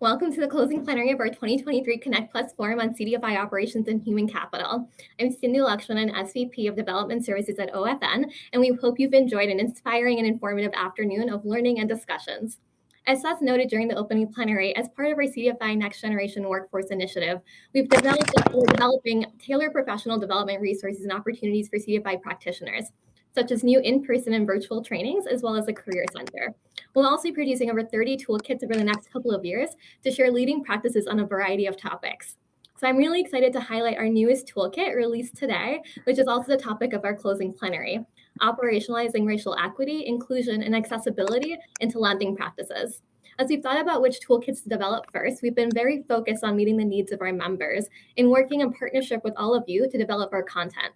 Welcome to the closing plenary of our 2023 Connect Plus Forum on CDFI Operations and Human Capital. I'm Cindy Lakshmanan, SVP of Development Services at OFN, and we hope you've enjoyed an inspiring and informative afternoon of learning and discussions. As Seth noted during the opening plenary, as part of our CDFI Next Generation Workforce Initiative, we're developing tailored professional development resources and opportunities for CDFI practitioners, such as new in-person and virtual trainings, as well as a career center. We'll also be producing over 30 toolkits over the next couple of years to share leading practices on a variety of topics. So I'm really excited to highlight our newest toolkit released today, which is also the topic of our closing plenary, Operationalizing Racial Equity, Inclusion, and Accessibility into Lending Practices. As we've thought about which toolkits to develop first, we've been very focused on meeting the needs of our members and working in partnership with all of you to develop our content.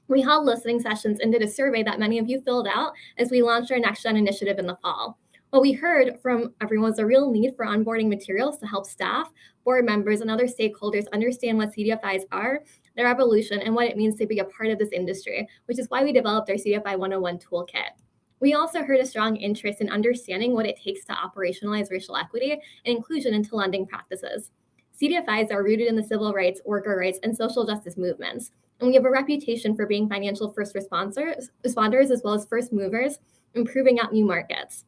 We held listening sessions and did a survey that many of you filled out as we launched our Next Gen initiative in the fall. What we heard from everyone was a real need for onboarding materials to help staff, board members, and other stakeholders understand what CDFIs are, their evolution, and what it means to be a part of this industry, which is why we developed our CDFI 101 toolkit. We also heard a strong interest in understanding what it takes to operationalize racial equity and inclusion into lending practices. CDFIs are rooted in the civil rights, worker rights, and social justice movements, and we have a reputation for being financial first responders as well as first movers, improving out new markets.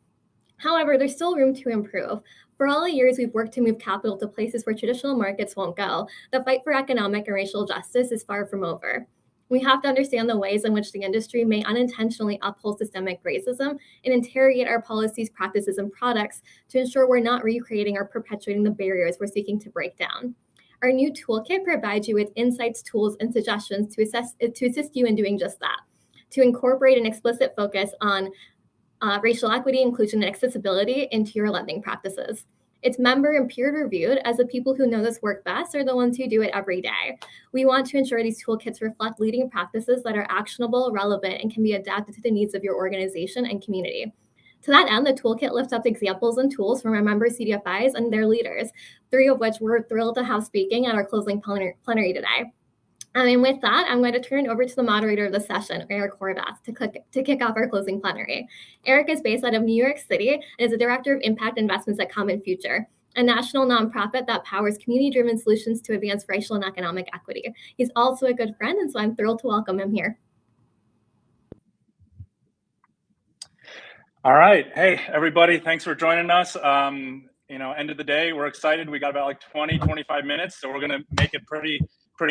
However, there's still room to improve. For all the years we've worked to move capital to places where traditional markets won't go, the fight for economic and racial justice is far from over. We have to understand the ways in which the industry may unintentionally uphold systemic racism and interrogate our policies, practices, and products to ensure we're not recreating or perpetuating the barriers we're seeking to break down. Our new toolkit provides you with insights, tools, and suggestions to assist you in doing just that, to incorporate an explicit focus on racial equity, inclusion, and accessibility into your lending practices. It's member and peer reviewed, as the people who know this work best are the ones who do it every day. We want to ensure these toolkits reflect leading practices that are actionable, relevant, and can be adapted to the needs of your organization and community. To that end, the toolkit lifts up examples and tools from our member CDFIs and their leaders, 3 of which we're thrilled to have speaking at our closing plenary today. And with that, I'm going to turn it over to the moderator of the session, Eric Horvath, to kick off our closing plenary. Eric is based out of New York City and is the Director of Impact Investments at Common Future, a national nonprofit that powers community-driven solutions to advance racial and economic equity. He's also a good friend, and so I'm thrilled to welcome him here. All right. Hey, everybody. Thanks for joining us. End of the day, we're excited. We got about like 20, 25 minutes, so we're going to make it pretty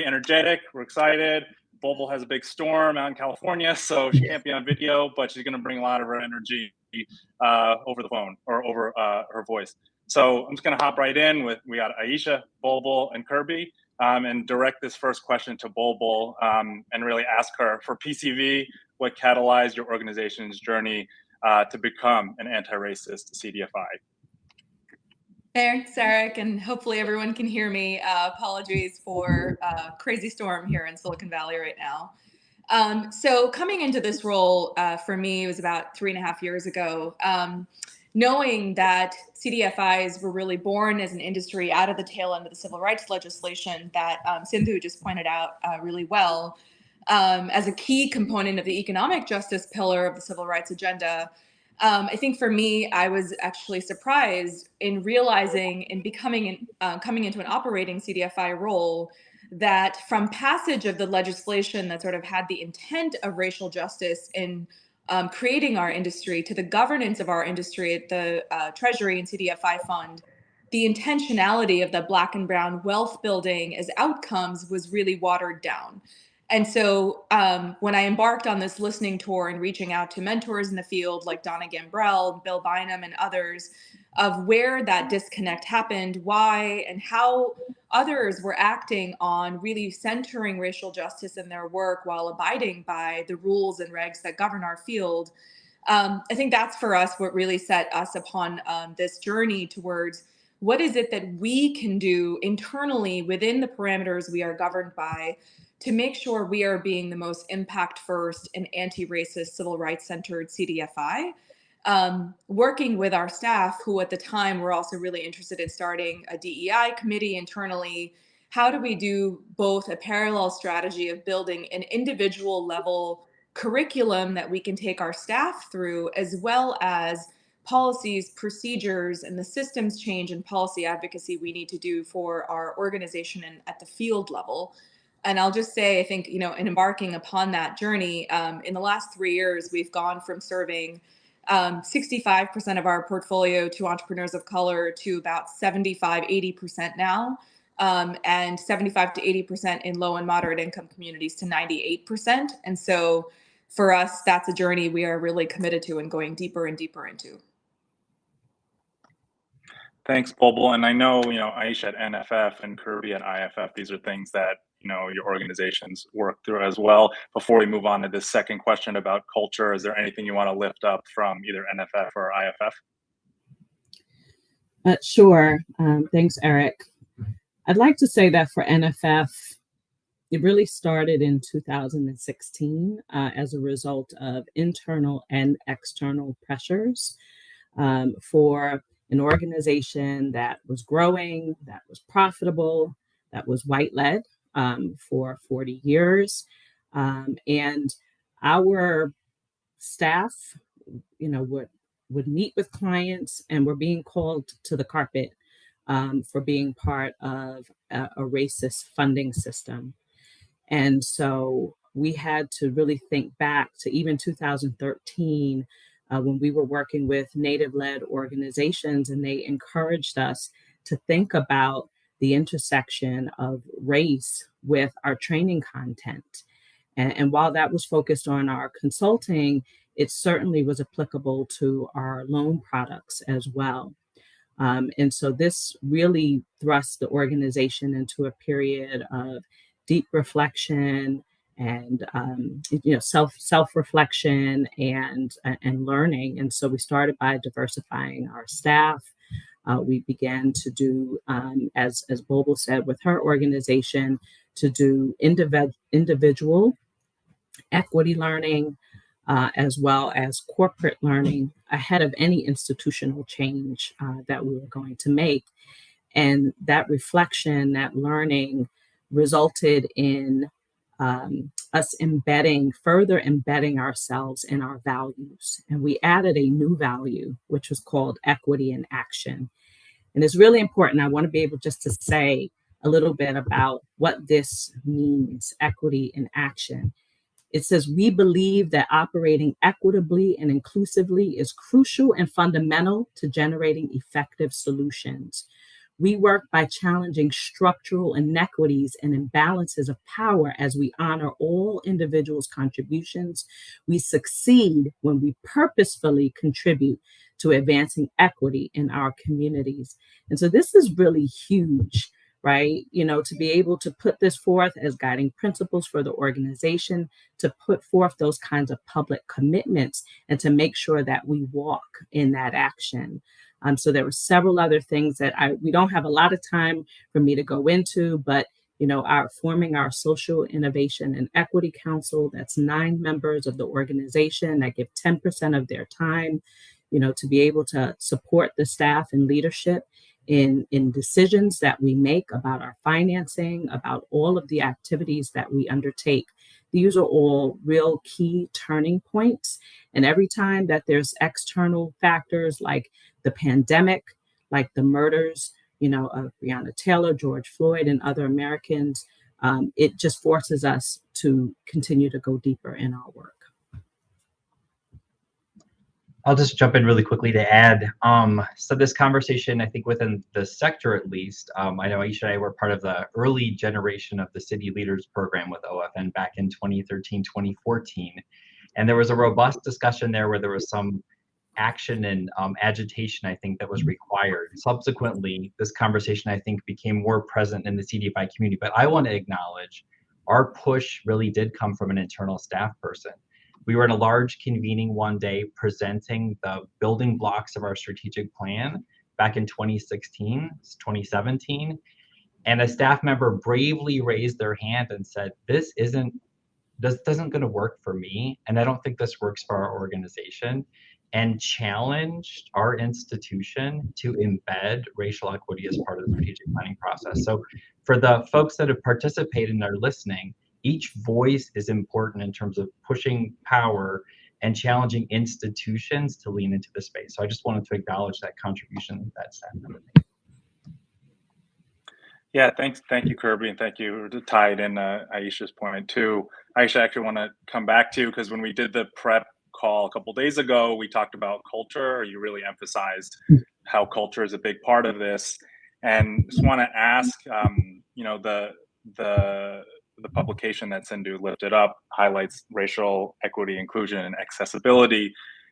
energetic. We're excited. Bulbul has a big storm out in California, so she can't be on video, but she's going to bring a lot of her energy over the phone or over her voice. So I'm just going to hop right in we got Aisha, Bulbul, and Kirby, and direct this first question to Bulbul and really ask her, for PCV, what catalyzed your organization's journey to become an anti-racist CDFI? Thanks, Eric, and hopefully everyone can hear me. Apologies for crazy storm here in Silicon Valley right now. So coming into this role for me, it was about 3.5 years ago, knowing that CDFIs were really born as an industry out of the tail end of the civil rights legislation that Sindhu just pointed out really well, as a key component of the economic justice pillar of the civil rights agenda. I think for me, I was actually surprised in realizing and coming into an operating CDFI role that from passage of the legislation that sort of had the intent of racial justice in creating our industry to the governance of our industry at the Treasury and CDFI fund, the intentionality of the Black and brown wealth building as outcomes was really watered down. And so when I embarked on this listening tour and reaching out to mentors in the field like Donna Gambrell, Bill Bynum, and others, of where that disconnect happened, why, and how others were acting on really centering racial justice in their work while abiding by the rules and regs that govern our field, I think that's for us what really set us upon this journey towards what is it that we can do internally within the parameters we are governed by to make sure we are being the most impact first and anti-racist civil rights centered CDFI, working with our staff who at the time were also really interested in starting a DEI committee internally. How do we do both a parallel strategy of building an individual level curriculum that we can take our staff through, as well as policies, procedures, and the systems change and policy advocacy we need to do for our organization and at the field level. And I'll just say, I think, in embarking upon that journey, in the last 3 years, we've gone from serving 65% of our portfolio to entrepreneurs of color to about 75, 80% now, and 75 to 80% in low and moderate income communities to 98%. And so for us, that's a journey we are really committed to and going deeper and deeper into. Thanks, Bulbul. And I know, Aisha at NFF and Kirby at IFF, these are things that, your organizations work through as well. Before we move on to this second question about culture, is there anything you want to lift up from either NFF or IFF? Sure. Thanks, Eric. I'd like to say that for NFF, it really started in 2016 as a result of internal and external pressures for an organization that was growing, that was profitable, that was white-led for 40 years. And our staff, would meet with clients and were being called to the carpet for being part of a racist funding system. And so we had to really think back to even 2013 when we were working with Native-led organizations, and they encouraged us to think about the intersection of race with our training content. And while that was focused on our consulting, it certainly was applicable to our loan products as well. And so this really thrust the organization into a period of deep reflection and self-reflection and learning. And so we started by diversifying our staff. We began to do, as Bulbul said, with her organization, to do individual equity learning, as well as corporate learning ahead of any institutional change that we were going to make. And that reflection, that learning resulted in us further embedding ourselves in our values. And we added a new value, which was called equity in action. And it's really important. I want to be able just to say a little bit about what this means, equity in action. It says, we believe that operating equitably and inclusively is crucial and fundamental to generating effective solutions. We work by challenging structural inequities and imbalances of power as we honor all individuals' contributions. We succeed when we purposefully contribute to advancing equity in our communities. And so this is really huge, right? To be able to put this forth as guiding principles for the organization, to put forth those kinds of public commitments, and to make sure that we walk in that action. So there were several other things that we don't have a lot of time for me to go into, but forming our Social Innovation and Equity Council, that's 9 members of the organization that give 10% of their time, to be able to support the staff and leadership in decisions that we make about our financing, about all of the activities that we undertake. These are all real key turning points. And every time that there's external factors like the pandemic, like the murders, of Breonna Taylor, George Floyd, and other Americans, it just forces us to continue to go deeper in our work. I'll just jump in really quickly to add. So this conversation, I think within the sector at least, I know Aisha and I were part of the early generation of the City Leaders Program with OFN back in 2013, 2014. And there was a robust discussion there where there was some action and agitation, I think, that was required. Subsequently, this conversation, I think, became more present in the CDFI community. But I want to acknowledge our push really did come from an internal staff person. We were in a large convening one day presenting the building blocks of our strategic plan back in 2016, 2017. And a staff member bravely raised their hand and said, this isn't going to work for me. And I don't think this works for our organization. And challenged our institution to embed racial equity as part of the strategic planning process. So for the folks that have participated and are listening, each voice is important in terms of pushing power and challenging institutions to lean into the space. So I just wanted to acknowledge that contribution that staff member made. Yeah, thank you, Kirby, and thank you to tie it in Aisha's point too. Aisha, I actually want to come back to, because when we did the prep call a couple days ago, we talked about culture. You really emphasized how culture is a big part of this, and just want to ask, you know, the publication that Sindhu lifted up highlights racial equity, inclusion, and accessibility,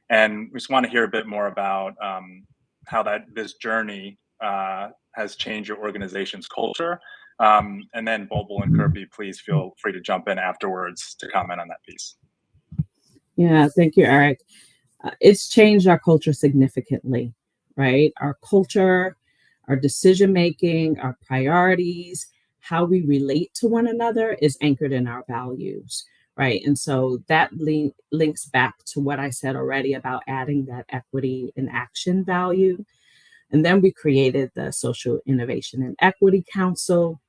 and we just want to hear a bit more about how this journey has changed your organization's culture. And then Bobal and Kirby, please feel free to jump in afterwards to comment on that piece. Yeah, thank you, Eric. It's changed our culture significantly, right? Our culture, our decision making, our priorities, how we relate to one another is anchored in our values, right? And so that links back to what I said already about adding that equity in action value. And then we created the Social Innovation and Equity Council.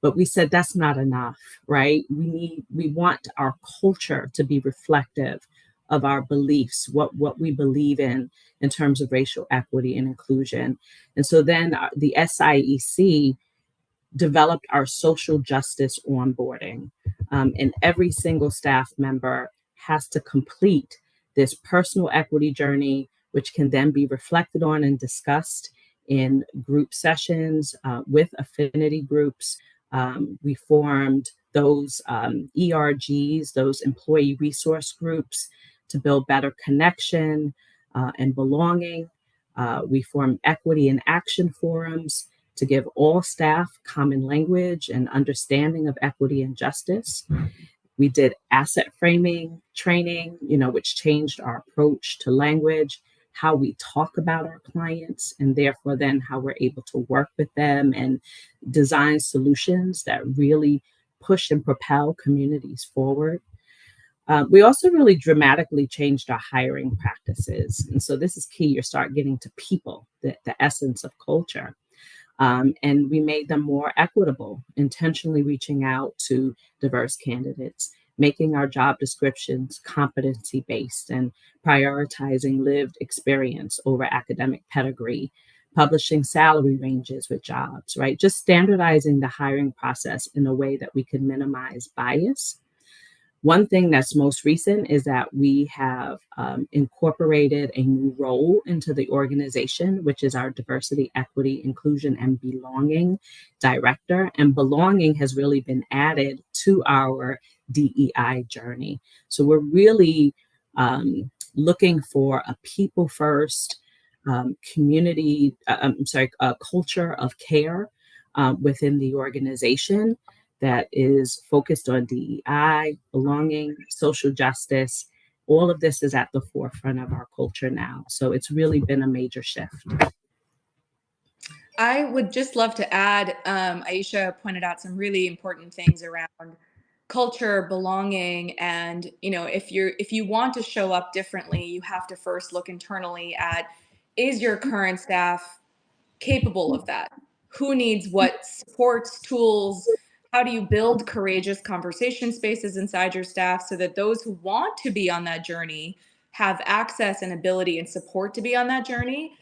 But we said that's not enough, right? We want our culture to be reflective of our beliefs, what we believe in terms of racial equity and inclusion. And so then the SIEC developed our social justice onboarding. And every single staff member has to complete this personal equity journey, which can then be reflected on and discussed in group sessions with affinity groups. We formed those ERGs, those employee resource groups, to build better connection and belonging. We formed equity and action forums to give all staff common language and understanding of equity and justice. We did asset framing training, which changed our approach to language, how we talk about our clients, and therefore then how we're able to work with them and design solutions that really push and propel communities forward. We also really dramatically changed our hiring practices. And so this is key. You start getting to people, the essence of culture. And we made them more equitable, intentionally reaching out to diverse candidates, making our job descriptions competency-based and prioritizing lived experience over academic pedigree, publishing salary ranges with jobs, right? Just standardizing the hiring process in a way that we could minimize bias. One thing that's most recent is that we have incorporated a new role into the organization, which is our diversity, equity, inclusion, and belonging director. And belonging has really been added to our DEI journey. So we're really looking for a people first community, culture of care within the organization that is focused on DEI, belonging, social justice. All of this is at the forefront of our culture now. So it's really been a major shift. I would just love to add, Aisha pointed out some really important things around culture, belonging, and if you want to show up differently, you have to first look internally at, is your current staff capable of that? Who needs what supports, tools? How do you build courageous conversation spaces inside your staff so that those who want to be on that journey have access and ability and support to be on that journey?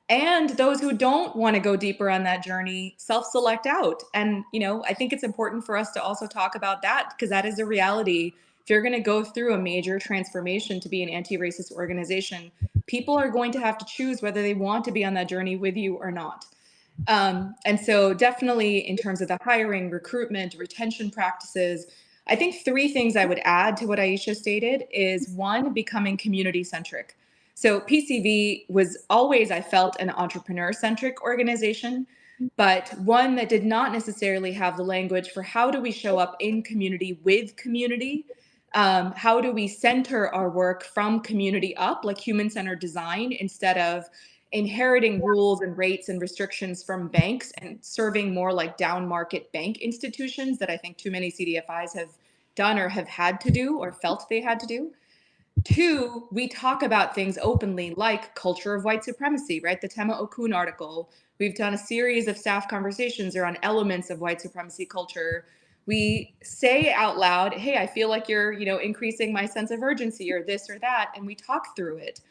And those who don't want to go deeper on that journey self-select out. And, I think it's important for us to also talk about that, because that is a reality. If you're going to go through a major transformation to be an anti-racist organization, people are going to have to choose whether they want to be on that journey with you or not. And so definitely in terms of the hiring, recruitment, retention practices, I think 3 things I would add to what Aisha stated is 1, becoming community centric. So PCV was always, I felt, an entrepreneur centric organization, but one that did not necessarily have the language for how do we show up in community with community. How do we center our work from community up, like human-centered design, instead of inheriting rules and rates and restrictions from banks and serving more like down market bank institutions that I think too many CDFIs have done or have had to do or felt they had to do. 2, we talk about things openly, like culture of white supremacy, right? The Tema Okun article. We've done a series of staff conversations around elements of white supremacy culture. We say out loud, hey, I feel like you're, increasing my sense of urgency or this or that, and we talk through it.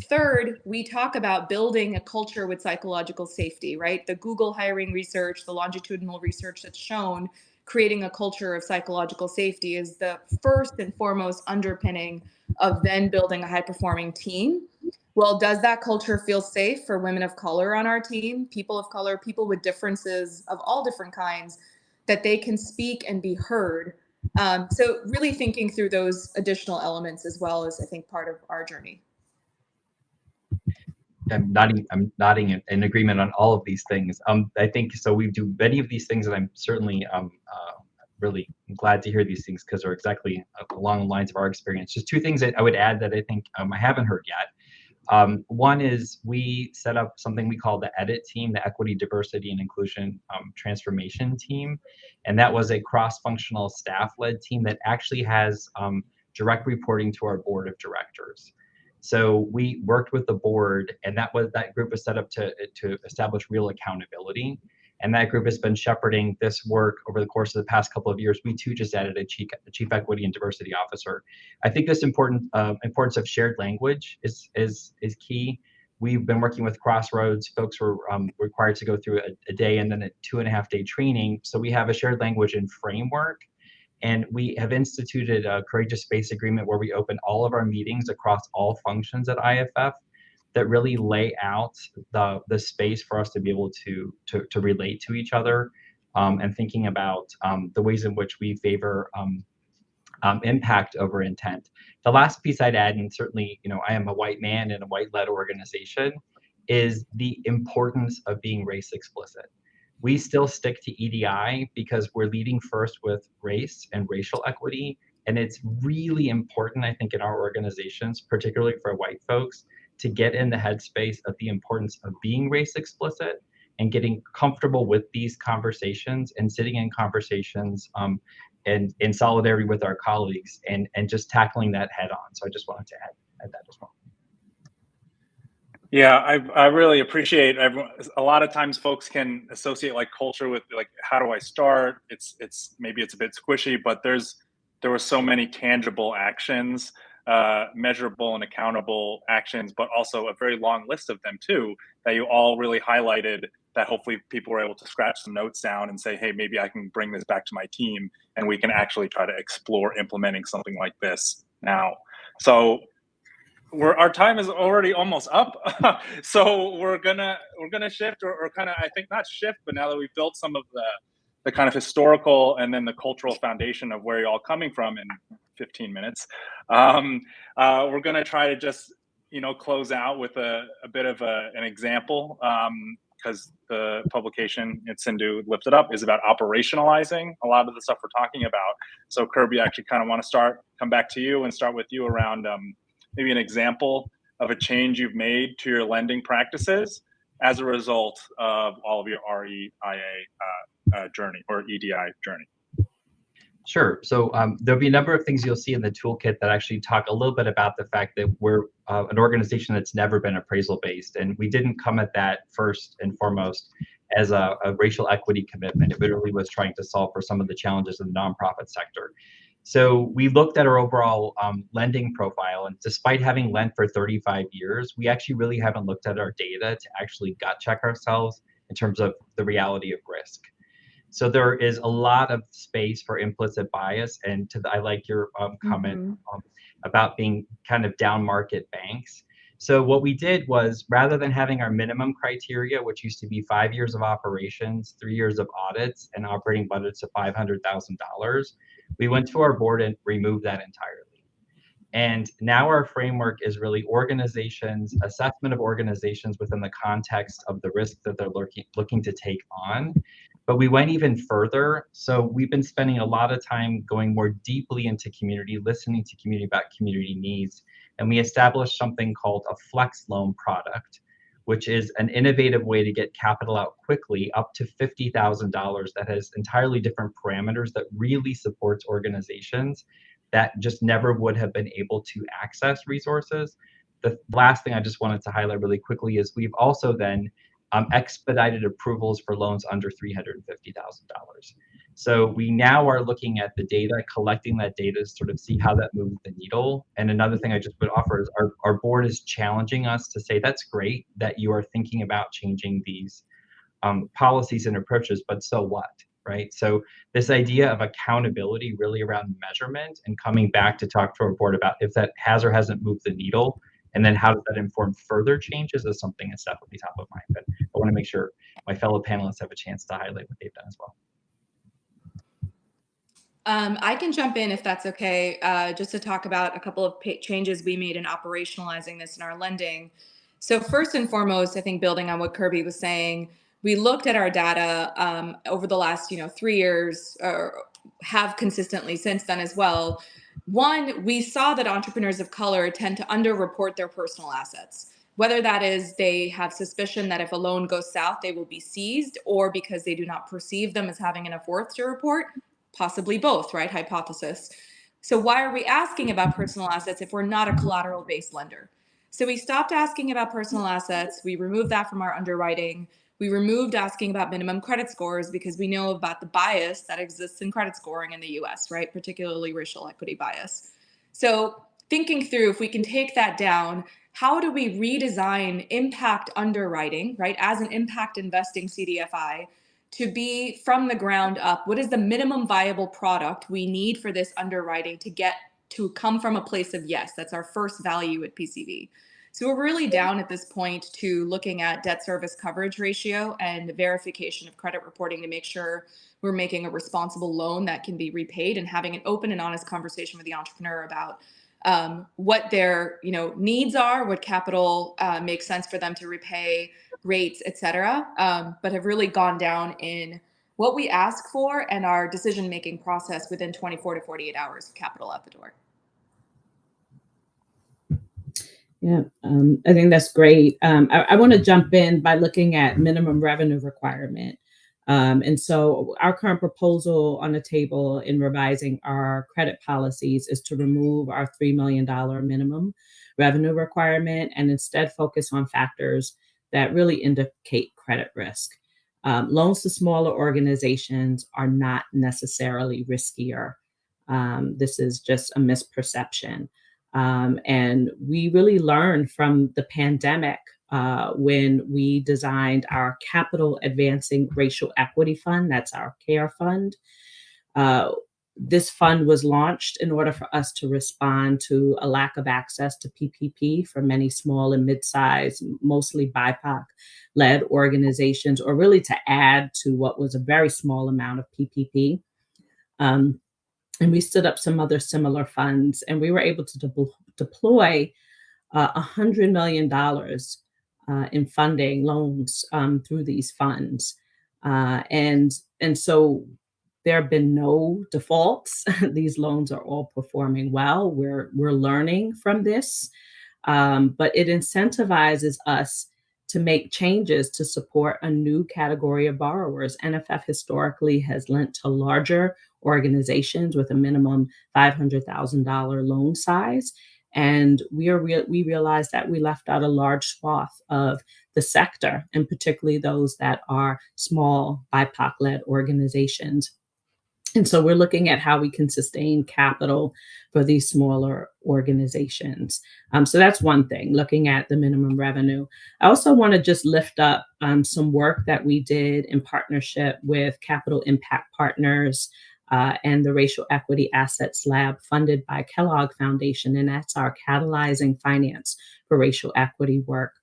Third, we talk about building a culture with psychological safety, right? The Google hiring research, the longitudinal research that's shown creating a culture of psychological safety is the first and foremost underpinning of then building a high-performing team. Well, does that culture feel safe for women of color on our team, people of color, people with differences of all different kinds, that they can speak and be heard? So really thinking through those additional elements as well is, I think, part of our journey. I'm nodding in agreement on all of these things. I think so. We do many of these things, and I'm certainly really glad to hear these things because they're exactly along the lines of our experience. Just two things that I would add that I think I haven't heard yet. One is we set up something we call the EDIT team, the Equity, Diversity, and Inclusion Transformation team. And that was a cross-functional staff-led team that actually has direct reporting to our board of directors. So we worked with the board, and that group was set up to establish real accountability. And that group has been shepherding this work over the course of the past couple of years. We too just added a chief equity and diversity officer. I think this importance of shared language is key. We've been working with Crossroads. Folks were required to go through a day and then a 2.5-day training. So we have a shared language and framework. And we have instituted a courageous space agreement where we open all of our meetings across all functions at IFF that really lay out the space for us to be able to relate to each other, and thinking about the ways in which we favor impact over intent. The last piece I'd add, and certainly, I am a white man in a white-led organization, is the importance of being race explicit. We still stick to EDI because we're leading first with race and racial equity. And it's really important, I think, in our organizations, particularly for white folks, to get in the headspace of the importance of being race explicit and getting comfortable with these conversations and sitting in conversations and in solidarity with our colleagues and just tackling that head on. So I just wanted to add that as well. Yeah, I really appreciate everyone. A lot of times folks can associate like culture with like, how do I start? It's maybe it's a bit squishy, but there were so many tangible actions, measurable and accountable actions, but also a very long list of them too, that you all really highlighted, that hopefully people were able to scratch some notes down and say, hey, maybe I can bring this back to my team and we can actually try to explore implementing something like this now. So our time is already almost up. So we're gonna shift or kind of, I think not shift, but now that we've built some of the kind of historical and then the cultural foundation of where you're all coming from in 15 minutes, we're gonna try to just close out with a bit of an example, because the publication Sindhu lifted up is about operationalizing a lot of the stuff we're talking about. So Kirby, I actually kind of want to come back to you and start with you around maybe an example of a change you've made to your lending practices as a result of all of your REIA journey or EDI journey. Sure. So there'll be a number of things you'll see in the toolkit that actually talk a little bit about the fact that we're an organization that's never been appraisal based. And we didn't come at that first and foremost as a racial equity commitment. It literally was trying to solve for some of the challenges in the nonprofit sector. So we looked at our overall lending profile, and despite having lent for 35 years, we actually really haven't looked at our data to actually gut check ourselves in terms of the reality of risk. So there is a lot of space for implicit bias, and I like your comment about being kind of down market banks. So what we did was, rather than having our minimum criteria, which used to be 5 years of operations, 3 years of audits, and operating budgets of $500,000, we went to our board and removed that entirely. And now our framework is really assessment of organizations within the context of the risk that they're looking to take on. But we went even further. So we've been spending a lot of time going more deeply into community, listening to community about community needs. And we established something called a flex loan product, which is an innovative way to get capital out quickly, up to $50,000, that has entirely different parameters that really supports organizations that just never would have been able to access resources. The last thing I just wanted to highlight really quickly is we've also then expedited approvals for loans under $350,000. So we now are looking at the data, collecting that data to sort of see how that moves the needle. And another thing I just would offer is our board is challenging us to say, that's great that you are thinking about changing these policies and approaches, but so what, right? So this idea of accountability really around measurement and coming back to talk to our board about if that has or hasn't moved the needle, and then how does that inform further changes is something that's definitely top of mind. But I want to make sure my fellow panelists have a chance to highlight what they've done as well. I can jump in if that's okay, just to talk about a couple of changes we made in operationalizing this in our lending. So first and foremost, I think building on what Kirby was saying, we looked at our data over the last 3 years, or have consistently since then as well. One, we saw that entrepreneurs of color tend to underreport their personal assets, whether that is they have suspicion that if a loan goes south, they will be seized, or because they do not perceive them as having enough worth to report. Possibly both, right? Hypothesis. So why are we asking about personal assets if we're not a collateral-based lender? So we stopped asking about personal assets. We removed that from our underwriting. We removed asking about minimum credit scores because we know about the bias that exists in credit scoring in the US, right? Particularly racial equity bias. So thinking through, if we can take that down, how do we redesign impact underwriting, right? As an impact investing CDFI, to be from the ground up, what is the minimum viable product we need for this underwriting to get to come from a place of yes? That's our first value at PCV. So we're really down at this point to looking at debt service coverage ratio and verification of credit reporting to make sure we're making a responsible loan that can be repaid, and having an open and honest conversation with the entrepreneur about what their needs are, what capital makes sense for them to repay, rates, et cetera, but have really gone down in what we ask for and our decision-making process within 24 to 48 hours of capital out the door. Yeah, I think that's great. I want to jump in by looking at minimum revenue requirement. And so our current proposal on the table in revising our credit policies is to remove our $3 million minimum revenue requirement and instead focus on factors that really indicate credit risk. Loans to smaller organizations are not necessarily riskier. This is just a misperception. And we really learned from the pandemic when we designed our Capital Advancing Racial Equity Fund. That's our CARE fund. This fund was launched in order for us to respond to a lack of access to PPP for many small and mid-sized, mostly BIPOC-led organizations, or really to add to what was a very small amount of PPP. And we stood up some other similar funds, and we were able to deploy $100 million in funding loans through these funds. And so there have been no defaults. These loans are all performing well. We're learning from this, but it incentivizes us to make changes to support a new category of borrowers. NFF historically has lent to larger organizations with a minimum $500,000 loan size. And we realized that we left out a large swath of the sector, and particularly those that are small BIPOC-led organizations. And so we're looking at how we can sustain capital for these smaller organizations. So that's one thing, looking at the minimum revenue. I also want to just lift up some work that we did in partnership with Capital Impact Partners and the Racial Equity Assets Lab funded by Kellogg Foundation. And that's our Catalyzing Finance for Racial Equity work.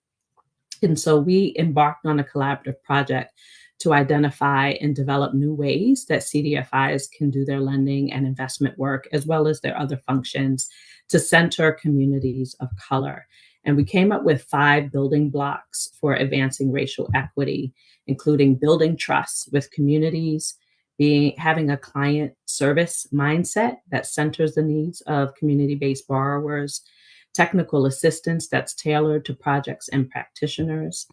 And so we embarked on a collaborative project to identify and develop new ways that CDFIs can do their lending and investment work, as well as their other functions, to center communities of color. And we came up with 5 building blocks for advancing racial equity, including building trust with communities, having a client service mindset that centers the needs of community-based borrowers, technical assistance that's tailored to projects and practitioners,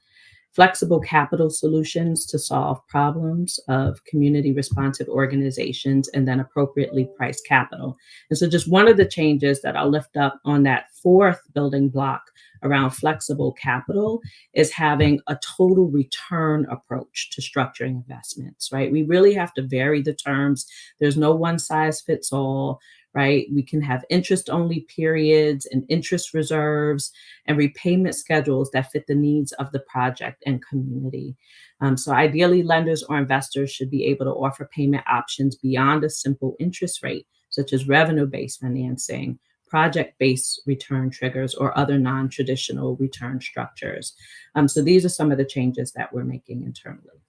flexible capital solutions to solve problems of community responsive organizations, and then appropriately priced capital. And so just one of the changes that I'll lift up on that 4th building block around flexible capital is having a total return approach to structuring investments, right? We really have to vary the terms. There's no one size fits all, right? We can have interest only periods and interest reserves and repayment schedules that fit the needs of the project and community. So ideally, lenders or investors should be able to offer payment options beyond a simple interest rate, such as revenue-based financing, project-based return triggers, or other non-traditional return structures. So these are some of the changes that we're making internally.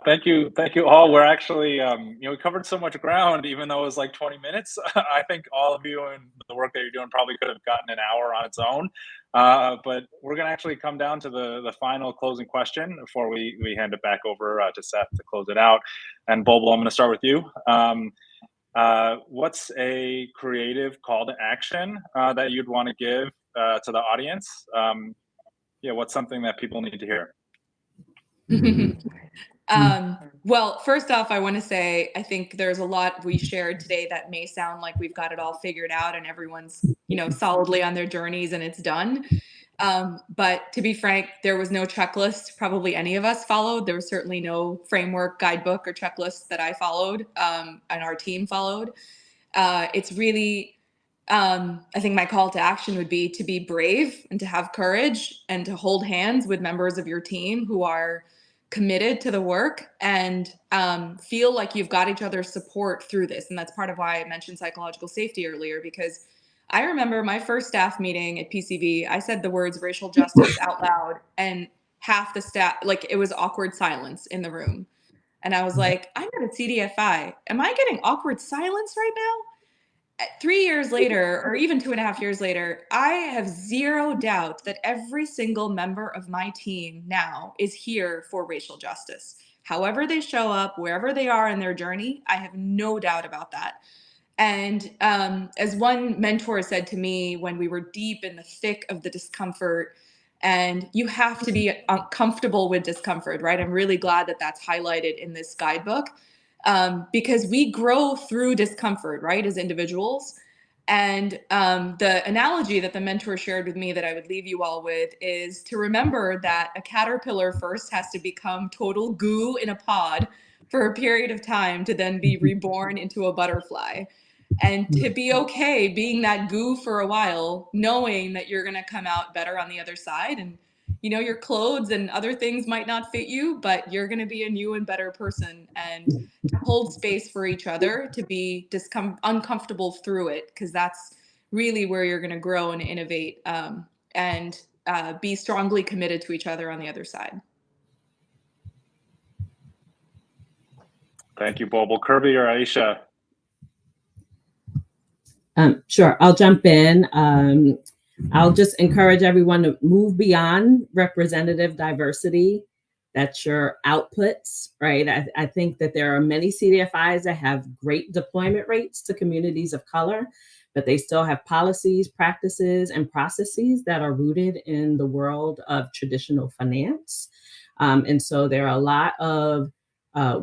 Thank you all. We're actually, we covered so much ground, even though it was like 20 minutes. I think all of you and the work that you're doing probably could have gotten an hour on its own. But we're going to actually come down to the final closing question before we hand it back over to Seth to close it out. And Bobo, I'm going to start with you. What's a creative call to action that you'd want to give to the audience? What's something that people need to hear? Well, first off, I want to say, I think there's a lot we shared today that may sound like we've got it all figured out and everyone's, solidly on their journeys and it's done. But to be frank, there was no checklist probably any of us followed. There was certainly no framework, guidebook, or checklist that I followed and our team followed. It's really, I think my call to action would be to be brave and to have courage and to hold hands with members of your team who are committed to the work and feel like you've got each other's support through this. And that's part of why I mentioned psychological safety earlier, because I remember my first staff meeting at PCV, I said the words racial justice out loud and half the staff, like it was awkward silence in the room. And I was like, I'm at a CDFI. Am I getting awkward silence right now? 3 years later, or even 2.5 years later, I have zero doubt that every single member of my team now is here for racial justice. However they show up, wherever they are in their journey, I have no doubt about that. And as one mentor said to me when we were deep in the thick of the discomfort, and you have to be comfortable with discomfort, right? I'm really glad that that's highlighted in this guidebook. Because we grow through discomfort, right, as individuals. And the analogy that the mentor shared with me that I would leave you all with is to remember that a caterpillar first has to become total goo in a pod for a period of time to then be reborn into a butterfly. And to be okay being that goo for a while, knowing that you're going to come out better on the other side. And your clothes and other things might not fit you, but you're going to be a new and better person. And to hold space for each other, to be uncomfortable through it, because that's really where you're going to grow and innovate and be strongly committed to each other on the other side. Thank you, Bobo. Kirby or Aisha? Sure, I'll jump in. I'll just encourage everyone to move beyond representative diversity. That's your outputs, right? I think that there are many CDFIs that have great deployment rates to communities of color, but they still have policies, practices, and processes that are rooted in the world of traditional finance. And so there are a lot of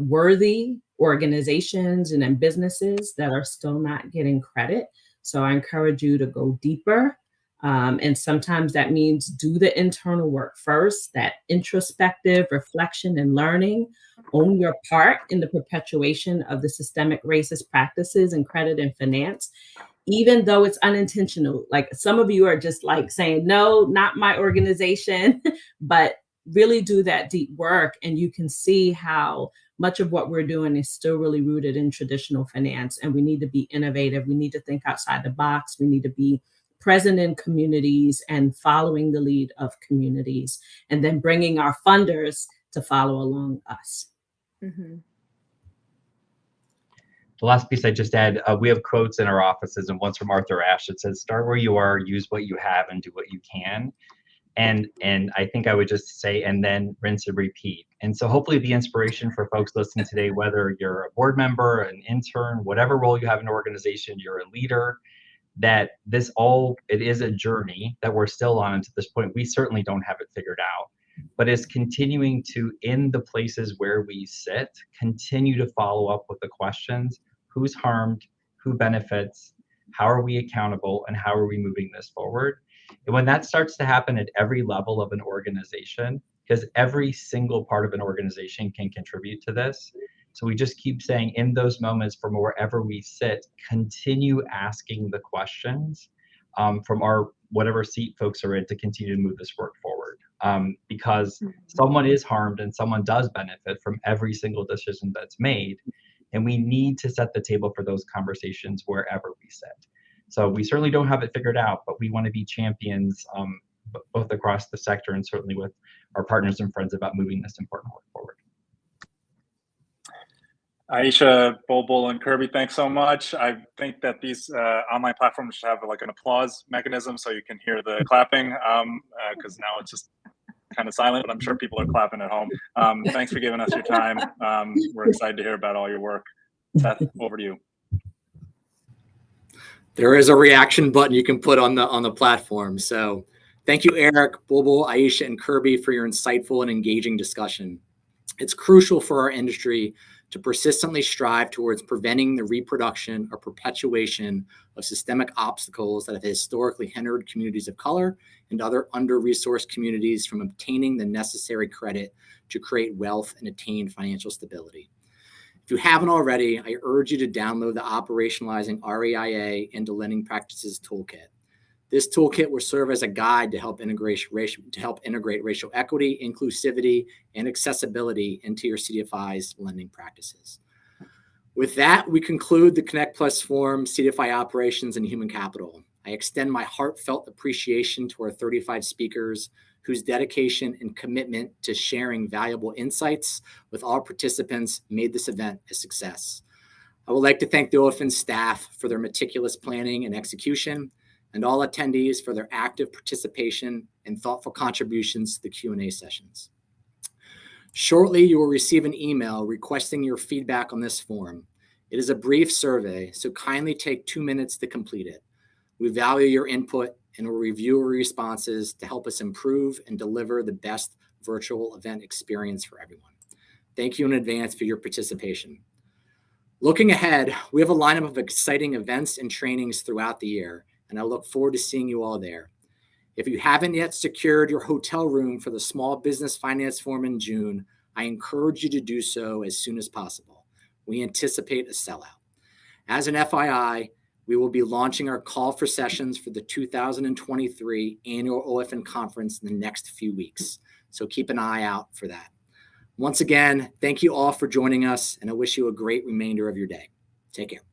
worthy organizations and businesses that are still not getting credit. So I encourage you to go deeper. And sometimes that means do the internal work first, that introspective reflection and learning, own your part in the perpetuation of the systemic racist practices in credit and finance, even though it's unintentional. Like some of you are just like saying, no, not my organization, but really do that deep work. And you can see how much of what we're doing is still really rooted in traditional finance. And we need to be innovative. We need to think outside the box. We need to be present in communities and following the lead of communities, and then bringing our funders to follow along us. Mm-hmm. The last piece I just add, we have quotes in our offices, and one's from Arthur Ashe that says, start where you are, use what you have, and do what you can. And I think I would just say, and then rinse and repeat. And so hopefully the inspiration for folks listening today, whether you're a board member, an intern, whatever role you have in an organization, you're a leader, that it is a journey that we're still on. And to this point, we certainly don't have it figured out, but it's continuing to, in the places where we sit, continue to follow up with the questions: who's harmed, who benefits, How are we accountable? And how are we moving this forward? And when that starts to happen at every level of an organization, because every single part of an organization can contribute to this. So we just keep saying in those moments from wherever we sit, continue asking the questions from our whatever seat folks are in to continue to move this work forward. Because someone is harmed and someone does benefit from every single decision that's made. And we need to set the table for those conversations wherever we sit. So we certainly don't have it figured out, but we want to be champions both across the sector and certainly with our partners and friends about moving this important work forward. Aisha, Bulbul, and Kirby, thanks so much. I think that these online platforms should have like an applause mechanism so you can hear the clapping, because now it's just kind of silent, but I'm sure people are clapping at home. Thanks for giving us your time. We're excited to hear about all your work. Seth, over to you. There is a reaction button you can put on the platform. So thank you, Eric, Bulbul, Aisha, and Kirby for your insightful and engaging discussion. It's crucial for our industry to persistently strive towards preventing the reproduction or perpetuation of systemic obstacles that have historically hindered communities of color and other under-resourced communities from obtaining the necessary credit to create wealth and attain financial stability. If you haven't already, I urge you to download the Operationalizing REIA into Lending Practices Toolkit. This toolkit will serve as a guide to help integrate racial equity, inclusivity, and accessibility into your CDFI's lending practices. With that, we conclude the Connect Plus Forum, CDFI Operations and Human Capital. I extend my heartfelt appreciation to our 35 speakers whose dedication and commitment to sharing valuable insights with all participants made this event a success. I would like to thank the OFN staff for their meticulous planning and execution, and all attendees for their active participation and thoughtful contributions to the Q&A sessions. Shortly, you will receive an email requesting your feedback on this forum. It is a brief survey, so kindly take 2 minutes to complete it. We value your input and will review your responses to help us improve and deliver the best virtual event experience for everyone. Thank you in advance for your participation. Looking ahead, we have a lineup of exciting events and trainings throughout the year, and I look forward to seeing you all there. If you haven't yet secured your hotel room for the Small Business Finance Forum in June, I encourage you to do so as soon as possible. We anticipate a sellout. As an FYI, we will be launching our call for sessions for the 2023 annual OFN conference in the next few weeks, so keep an eye out for that. Once again, thank you all for joining us, and I wish you a great remainder of your day. Take care.